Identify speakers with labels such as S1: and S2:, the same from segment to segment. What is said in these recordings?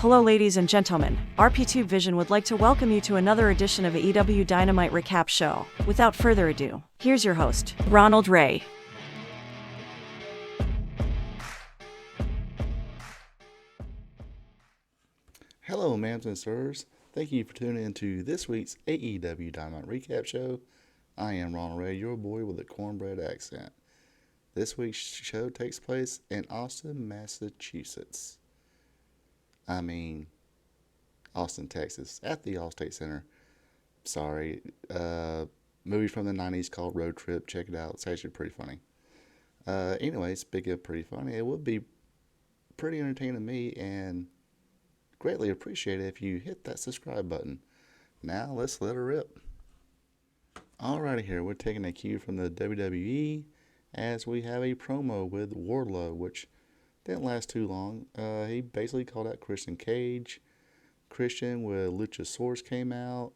S1: Hello ladies and gentlemen, RP2 Vision would like to welcome you to another edition of AEW Dynamite Recap Show. Without further ado, here's your host, Ronald Ray.
S2: Hello, ma'ams and sirs. Thank you for tuning in to this week's AEW Dynamite Recap Show. I am Ronald Ray, your boy with a cornbread accent. This week's show takes place in Austin, Massachusetts. Austin, Texas, at the Allstate Center. Sorry, movie from the 90s called Road Trip. Check it out. It's actually pretty funny. Anyway, speaking of pretty funny, it would be pretty entertaining to me and greatly appreciate it if you hit that subscribe button. Now, let's let her rip. Alrighty here, we're taking a cue from the WWE as we have a promo with Wardlow, which didn't last too long. He basically called out Christian Cage. Christian with Luchasaurus came out.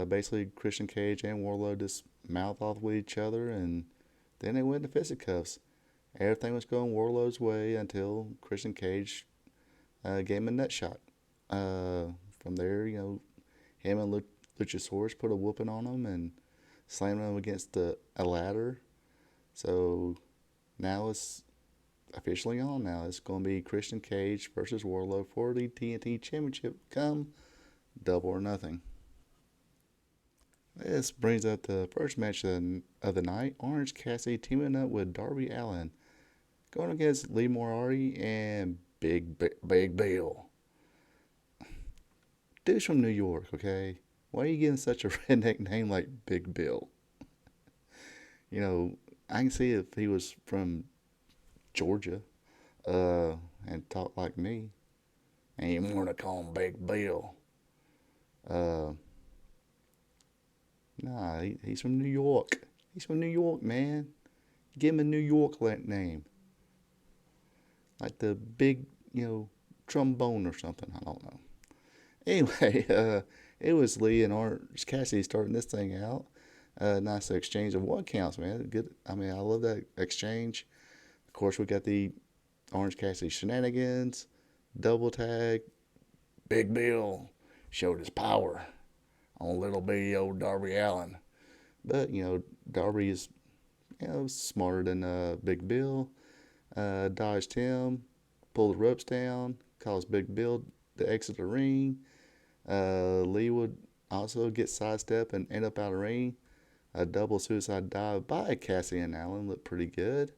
S2: Basically, Christian Cage and Wardlow just mouth off with each other, and then they went into fisticuffs. Everything was going Wardlow's way until Christian Cage gave him a nut shot. From there, him and Luchasaurus put a whooping on him and slammed him against a ladder. So now it's officially on now. It's going to be Christian Cage versus Wardlow for the TNT Championship come Double or Nothing. This brings up the first match of the night. Orange Cassidy teaming up with Darby Allin, going against Lee Moriarty and Big Bill. Dude's from New York, okay? Why are you getting such a redneck name like Big Bill? I can see if he was from Georgia, and talk like me. And you want to call him Big Bill. Nah, he's from New York. He's from New York, man. Give him a New York name. Like the big, trombone or something. I don't know. Anyway, it was Lee and Orange Cassidy starting this thing out. Nice exchange of one counts, man. Good. I love that exchange. Of course, we got the Orange Cassidy shenanigans, double tag. Big Bill showed his power on little bitty old Darby Allin. But, Darby is, smarter than Big Bill. Dodged him, pulled the ropes down, caused Big Bill to exit the ring. Lee would also get sidestep and end up out of the ring. A double suicide dive by Cassidy and Allin looked pretty good.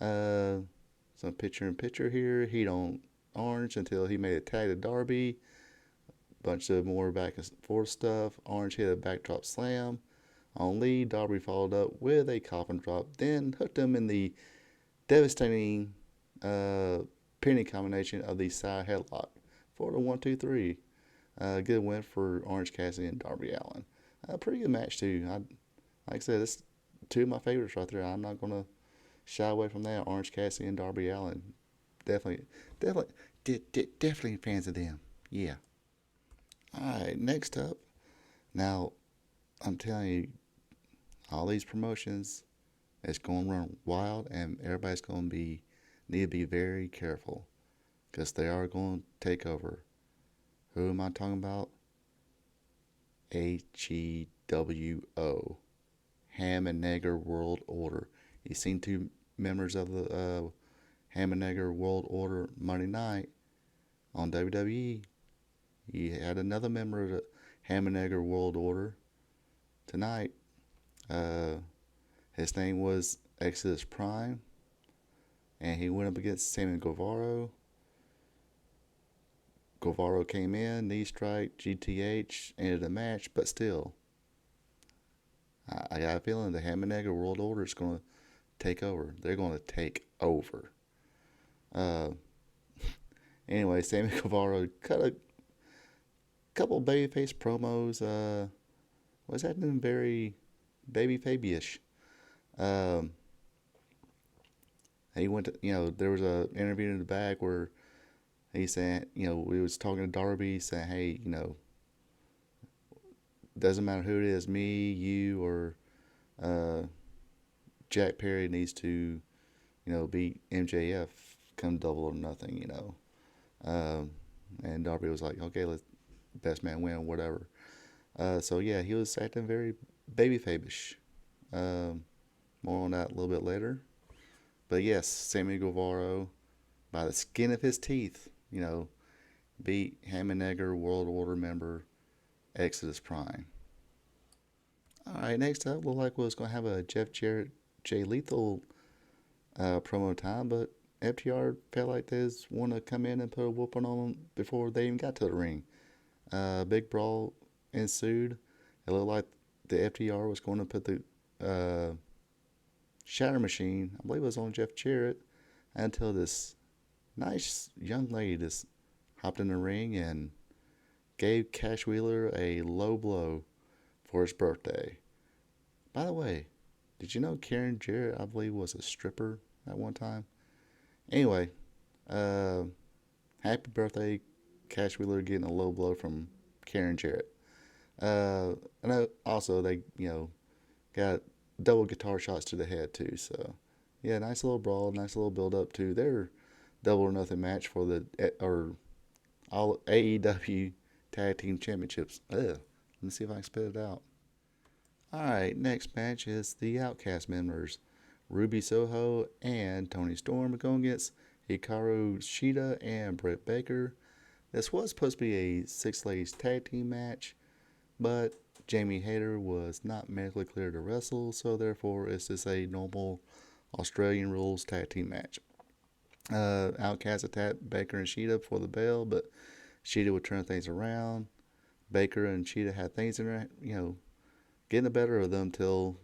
S2: Some picture-in-picture here. Heat on Orange until he made a tag to Darby. Bunch of more back and forth stuff. Orange hit a backdrop slam on Lee. Darby followed up with a coffin drop, then hooked him in the devastating pinning combination of the side headlock for the 1-2-3. Good win for Orange Cassidy and Darby Allin. Pretty good match too. Like I said, it's two of my favorites right there. I'm not gonna shy away from that. Orange Cassidy and Darby Allin. Definitely fans of them. Yeah. Alright, next up. Now, I'm telling you, all these promotions, it's going to run wild, and everybody's going to need to be very careful, because they are going to take over. Who am I talking about? HEWO. Ham and Nagger World Order. You've seen two members of the Ham and Nagger World Order Monday night on WWE. You had another member of the Ham and Nagger World Order tonight. His name was Exodus Prime, and he went up against Sammy Guevara. Guevara came in, knee strike, GTH, ended the match, but still, I got a feeling the Ham and Nagger World Order is going to take over. They're going to take over. Anyway, Sammy Guevara cut a couple babyface promos. Was acting very babyface-ish. He went to, there was a interview in the back where he said, we was talking to Darby saying, hey, doesn't matter who it is, me, you, or Jack Perry needs to, beat MJF come Double or Nothing, And Darby was like, okay, let's best man win, whatever. So yeah, he was acting very babyface. Um, More on that a little bit later. But yes, Sammy Guevara, by the skin of his teeth, beat Hammernecker, World Order member, Exodus Prime. All right, next up, looked like we was going to have a Jeff Jarrett, Jay Lethal promo time, but FTR felt like they just want to come in and put a whooping on them before they even got to the ring. Big brawl ensued. It looked like the FTR was going to put the Shatter Machine, I believe it was on Jeff Jarrett, until this nice young lady just hopped in the ring and gave Cash Wheeler a low blow for his birthday. By the way, did you know Karen Jarrett, I believe, was a stripper at one time? Anyway, uh, happy birthday, Cash Wheeler, getting a low blow from Karen Jarrett. And also they, got double guitar shots to the head too. So, yeah, nice little brawl, nice little build up to their double or nothing match for the or all AEW Tag Team Championships. Let me see if I can spit it out. All right, next match is the Outcast members, Ruby Soho and Tony Storm going against Hikaru Shida and Britt Baker. This was supposed to be a six ladies tag team match, but Jamie Hayter was not medically cleared to wrestle, so therefore it's just a normal Australian rules tag team match. Outcast attacked Baker and Shida for the bell, but Shida would turn things around. Baker and Shida had things in her, getting the better of them till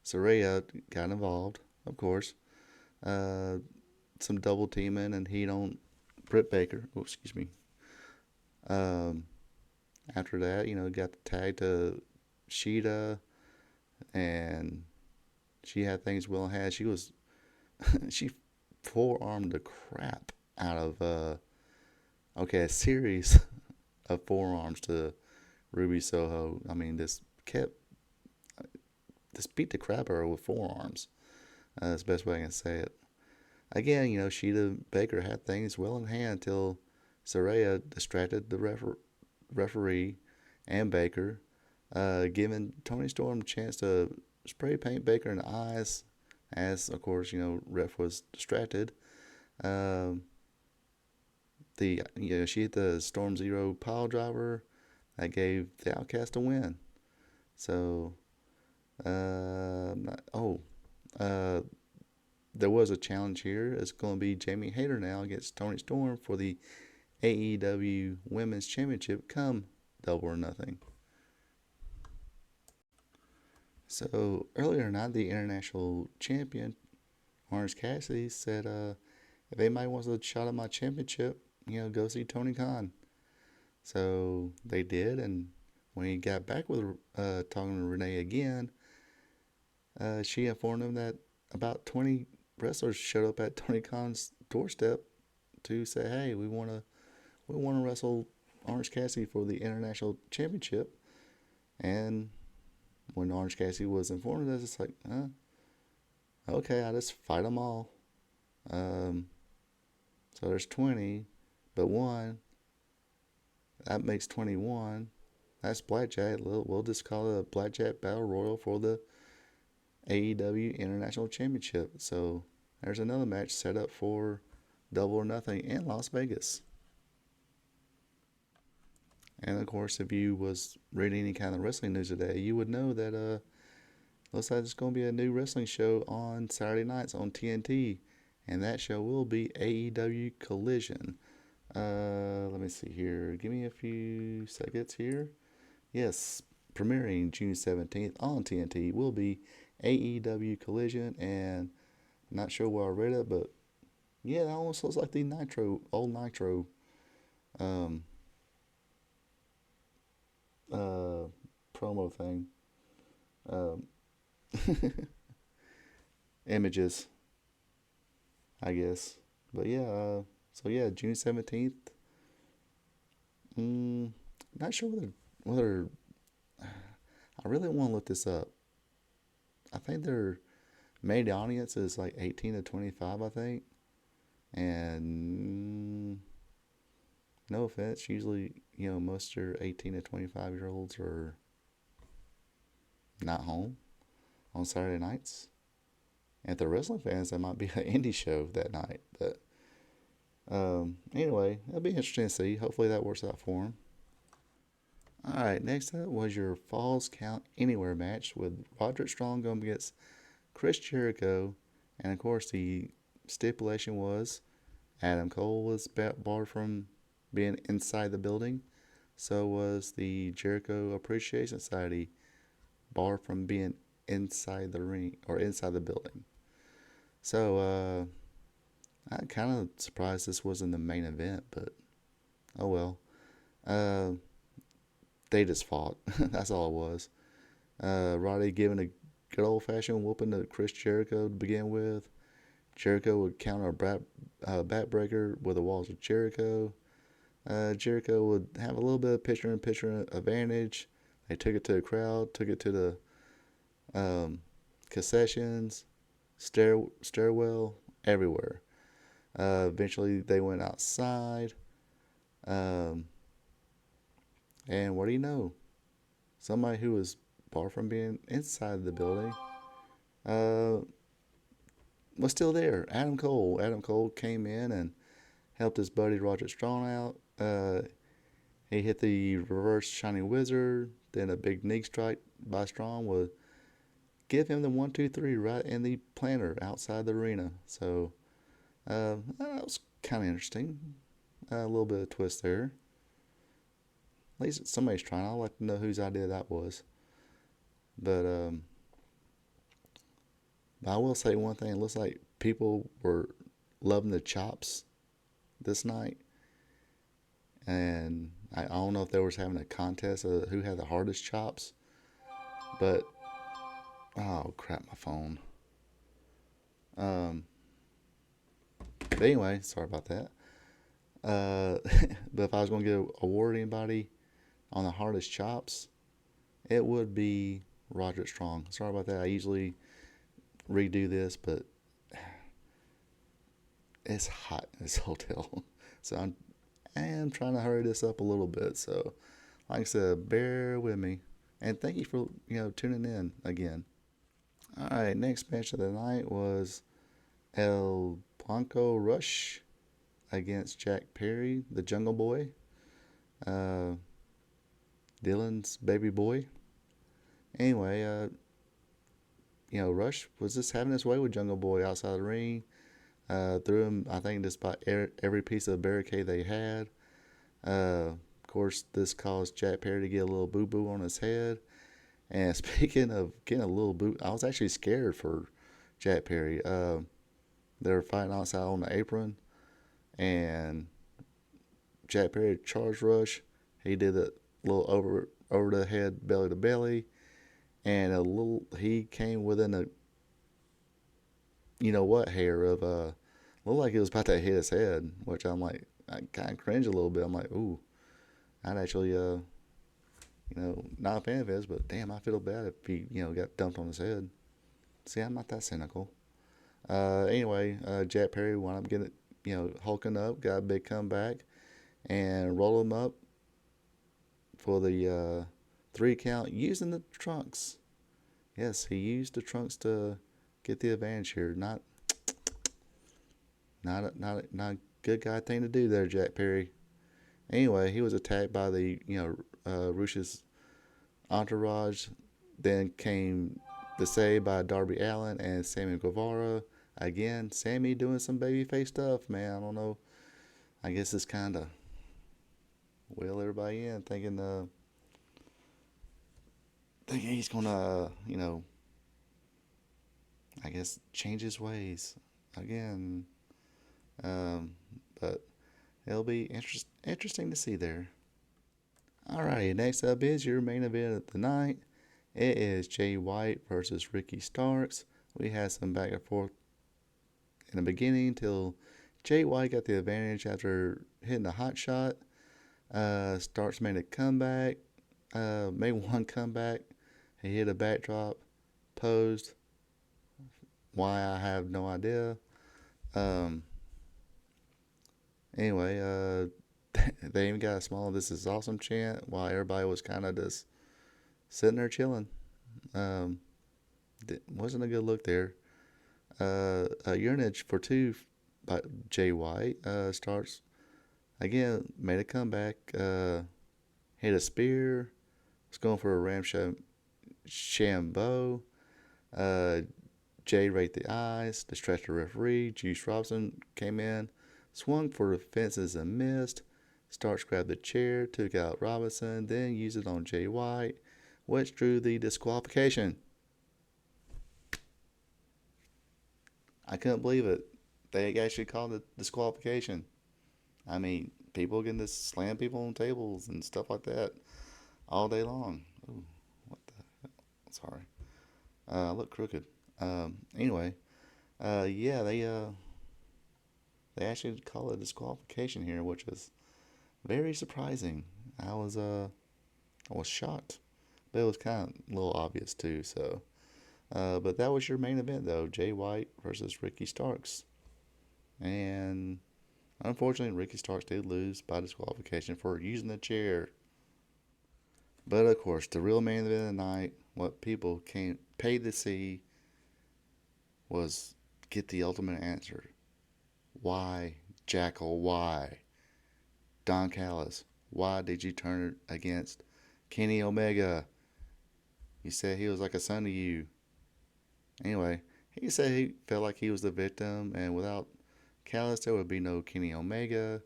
S2: Saraya got involved, of course. Uh, some double teaming and heat on Britt Baker. Oh, excuse me. Um, After that, got the tag to Shida, and she had things well in hand. She forearmed the crap out of, a series of forearms to Ruby Soho. I mean, this beat the crap out of her with forearms. That's the best way I can say it. Again, Shida Baker had things well in hand until Saraya distracted the referee and Baker, giving Tony Storm a chance to spray paint Baker in the eyes, as of course ref was distracted. Um, she hit the Storm Zero pile driver that gave the Outcast a win. So, there was a challenge here. It's going to be Jamie Hayter now against Tony Storm for the AEW Women's Championship come Double or Nothing. So earlier tonight, the international champion, Orange Cassidy, said, if anybody wants a shot at my championship, go see Tony Khan. So they did, and when he got back with talking to Renee again, she informed him that about 20 wrestlers showed up at Tony Khan's doorstep to say, "Hey, we want to wrestle Orange Cassidy for the international championship." And when Orange Cassidy was informed of this, it's like, okay, I just fight them all. So there's 20, but one, that makes 21. That's Blackjack. We'll just call it a Blackjack Battle Royal for the AEW International Championship. So there's another match set up for Double or Nothing in Las Vegas. And of course, if you was reading any kind of wrestling news today, you would know that looks like there's going to be a new wrestling show on Saturday nights on TNT, and that show will be AEW Collision. Let me see here. Give me a few seconds here. Yes, premiering June 17th on TNT will be AEW Collision, and I'm not sure where I read it, but yeah, that almost looks like the old Nitro promo thing. Images, I guess. But yeah, so yeah, June 17th. Not sure whether I really want to look this up. I think their main audience is like 18 to 25, I think. And no offense, usually, most of your 18 to 25-year-olds are not home on Saturday nights. And if they're wrestling fans, that might be an indie show that night. But anyway, it'll be interesting to see. Hopefully that works out for them. All right, next up was your Falls Count Anywhere match with Roderick Strong going against Chris Jericho. And of course, the stipulation was Adam Cole was barred from being inside the building. So was the Jericho Appreciation Society barred from being inside the ring or inside the building. So I'm kind of surprised this wasn't the main event, but oh well. They just fought. That's all it was. Roddy giving a good old fashioned whooping to Chris Jericho to begin with. Jericho would counter a backbreaker with the walls of Jericho. Jericho would have a little bit of picture-in-picture advantage. They took it to the crowd, took it to the concessions, stairwell, everywhere. Eventually, they went outside. And what do you know? Somebody who was far from being inside the building was still there. Adam Cole. Adam Cole came in and helped his buddy Roger Strong out. He hit the reverse Shining Wizard. Then a big knee strike by Strong would give him the 1-2-3 right in the planter outside the arena. So that was kind of interesting. A little bit of twist there. At least somebody's trying. I'd like to know whose idea that was. But I will say one thing. It looks like people were loving the chops this night. And I don't know if they was having a contest of who had the hardest chops. But, oh crap, my phone. But anyway, sorry about that. But if I was going to give an award to anybody on the hardest chops, it would be Roderick Strong. Sorry about that. I usually redo this, but it's hot in this hotel. So I am trying to hurry this up a little bit. So like I said, bear with me. And thank you for, tuning in again. All right, next match of the night was El Blanco Rush against Jack Perry, the Jungle Boy. Dylan's baby boy. Anyway, Rush was just having his way with Jungle Boy outside the ring. Threw him, I think, just about every piece of barricade they had. Of course, this caused Jack Perry to get a little boo-boo on his head. And speaking of getting a little boo, I was actually scared for Jack Perry. They were fighting outside on the apron. And Jack Perry charged Rush. He did a little over the head, belly to belly. And he came within a, hair of, looked like he was about to hit his head, which I'm like, I kind of cringe a little bit. I'm like, ooh, I'd actually, not a fan of his, but damn, I feel bad if he, got dumped on his head. See, I'm not that cynical. Anyway, Jack Perry wound up getting, hulking up, got a big comeback, and rolled him up for the 3 count using the trunks. Yes, he used the trunks to get the advantage here. Not a good guy thing to do there, Jack Perry. Anyway, he was attacked by the Rush's entourage. Then came the save by Darby Allin and Sammy Guevara. Again, Sammy doing some babyface stuff, man. I don't know. I guess it's kind of wheel everybody in, thinking he's gonna, I guess change his ways again. But it'll be interesting to see there. Alrighty, next up is your main event of the night. It is Jay White versus Ricky Starks. We had some back and forth in the beginning till Jay White got the advantage after hitting a hot shot. Starks made a comeback. Made one comeback. He hit a backdrop. Posed. Why, I have no idea. Anyway, they even got a small "This is awesome" chant while everybody was kind of just sitting there chilling. Um, wasn't a good look there. A Urinage for Two by Jay White starts again, made a comeback. Hit a spear. Was going for a Ramshambo. Uh, Jay raked the eyes, distracted the referee. Juice Robinson came in, swung for the fences and missed. Starks grabbed the chair, took out Robinson, then used it on Jay White, which drew the disqualification. I couldn't believe it. They actually called it disqualification. I mean, people getting to slam people on tables and stuff like that all day long. Ooh, what the hell? Sorry. I look crooked. Anyway, yeah, they actually call it disqualification here, which is very surprising. I was shocked, but it was kind of a little obvious too. So, but that was your main event though: Jay White versus Ricky Starks, and unfortunately, Ricky Starks did lose by disqualification for using the chair. But of course, the real main event of the night, what people came paid to see, was get the ultimate answer. Why, Jackal, why? Don Callis, why did you turn it against Kenny Omega? You said he was like a son to you. Anyway, he said he felt like he was the victim, and without Callis, there would be no Kenny Omega.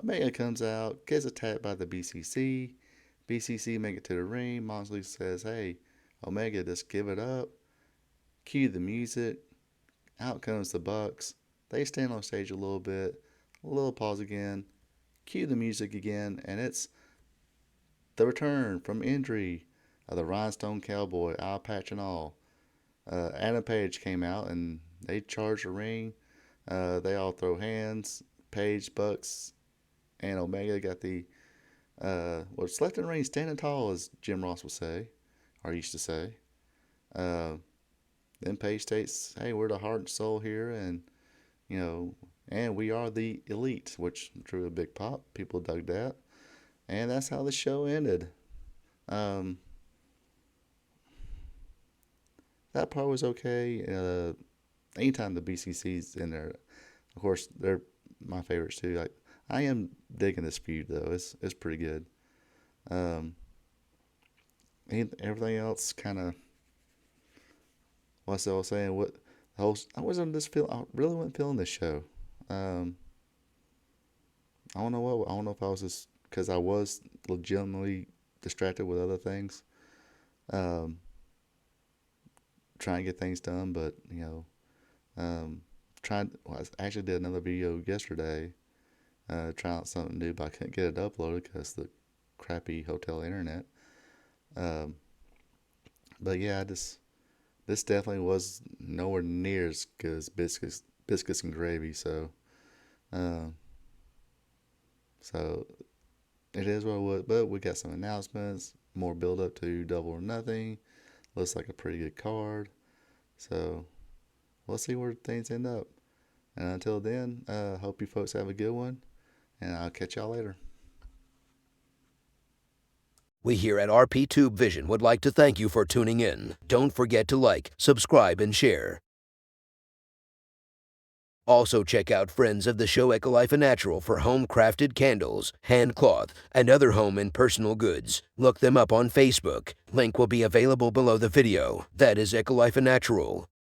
S2: Omega comes out, gets attacked by the BCC. BCC make it to the ring. Moxley says, hey, Omega, just give it up. Cue the music. Out comes the Bucks. They stand on stage a little bit. A little pause again. Cue the music again. And it's the return from injury of the Rhinestone Cowboy, eye patch and all. Adam Page came out and they charged the ring. They all throw hands. Page, Bucks, and Omega got the what's left in the ring standing tall, as Jim Ross would say, or used to say. Then Page states, hey, we're the heart and soul here, and, and we are the elite, which drew a big pop. People dug that. And that's how the show ended. That part was okay. Anytime the BCC's in there, of course, they're my favorites too. I am digging this feud though. It's pretty good. Everything else kind of. What's I was saying? What the whole? I really wasn't feeling this show. I don't know what. I don't know if I was just because I was legitimately distracted with other things. Trying to get things done, but I actually did another video yesterday, trying out something new, but I couldn't get it uploaded because the crappy hotel internet. But yeah, this definitely was nowhere near as good as biscuits and gravy. So it is what it was. But we got some announcements, more build up to Double or Nothing. Looks like a pretty good card. So we'll see where things end up. And until then, hope you folks have a good one. And I'll catch y'all later.
S3: We here at RP Tube Vision would like to thank you for tuning in. Don't forget to like, subscribe, and share. Also check out friends of the show Ecolife Natural for home-crafted candles, hand cloth, and other home and personal goods. Look them up on Facebook. Link will be available below the video. That is Ecolife Natural.